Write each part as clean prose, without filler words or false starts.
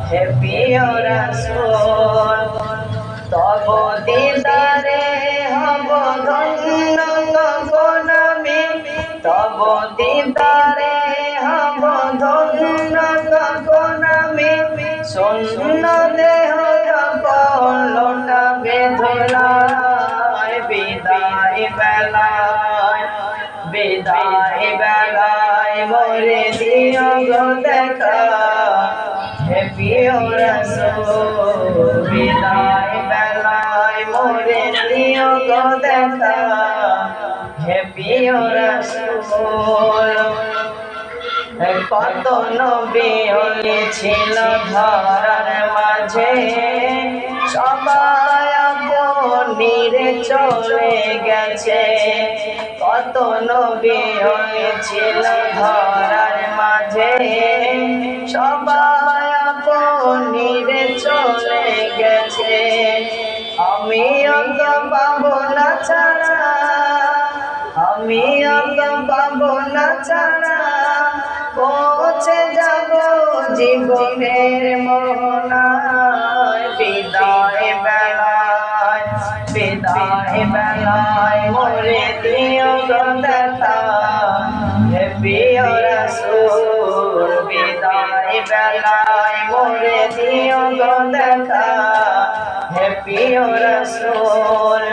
হে প্রিয় রাসূল তব দিদারে হব ধন্য কখন আমি তব দিদারে হব ধন্য কখন আমি শূন্য দেহ যখন লোটাবে ধুলায় বিদায় বেলায় মোরে দিও গো দেখা হে প্রিয় রাসূল বিদায় বেলায় মোরে দিও গো দেখা হে প্রিয় রাসূল কত নবী ছিল ধরার মাঝে সবাই আপনিরে চলে গেছে কত নবী ছিল ধরার মাঝে সবাই আপনিরে চলে গেছে আমি অন্ত পাবো না ছাড়া আমি অন্ত পাবো না ছাড়া পৌঁছে যাব জীবনের মোহনায় বিদায় বেলায় মোরে দিও গো দেখা হে প্রিয় রাসূল বিদায় বেলায় মোরে দিও গো দেখা হে প্রিয় রাসূল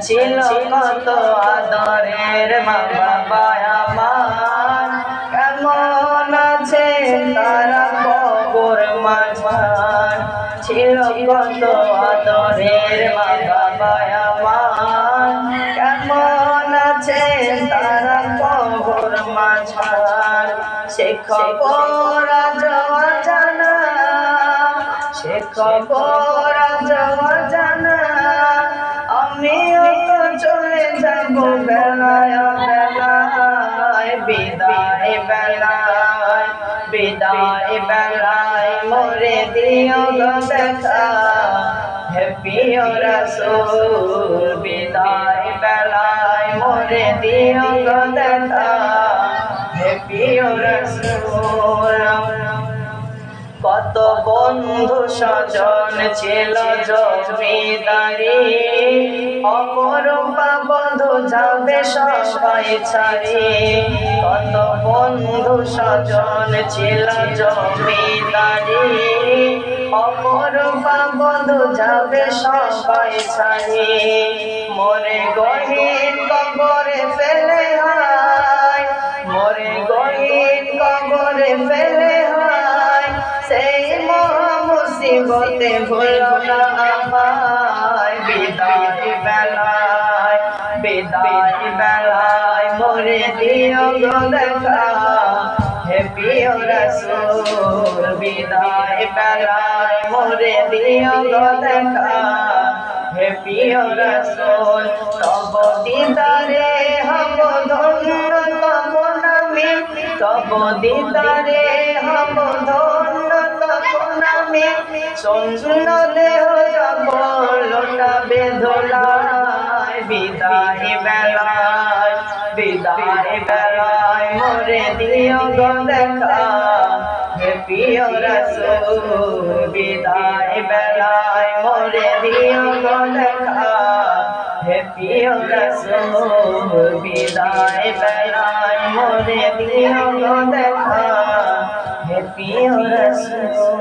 ছিল কত আদরের মা বাবা আমার কেমন আছে তারা কবর মাঝখান ছিল কত আদরের মা বাবা আমার কেমন আছে তারা কবর মাঝখান সে খবর আজ অজানা সে খবর আজ অজানা আমিও তো চলে যাব বেলায় বেলায় মোরে দিও গো দেখা হে প্রিয় রাসূল বিদায় বেলায় মোরে দিও গো দেখা হে প্রিয় রাসূল কত বন্ধু স্বজন ছিল জমিদারি অপরূপা বন্ধু যাবে সবাই ছাড়ি কত বন্ধু স্বজন ছিল জমিদারি অপরূপা বন্ধু যাবে সবাই ছাড়ি মোরে গহীন কবরে ফেলে হয় মোরে গহীন কবরে ফেলে হয় সেই মুসিবতে ভুলো না আমায় বিদায় বেলায় মোরে দিও গো দেখা হে প্রিয় রাসূল বিদায় বেলায় মোরে দিও গো দেখা হে প্রিয় রাসূল তব দিদারে হব ধন্য তখন আমি তব দিদারে হব ধন্য তখন আমি শূন্য দেহ যখন লোটাবে ধুলায় বিদায় বেলায় মোরে দিও গো দেখা হে প্রিয় রাসূল বিদায় বেলায় মোরে দিও গো দেখা হে প্রিয় রাসূল বিদায় বেলায় মোরে দিও গো দেখা হে প্রিয় রাসূল।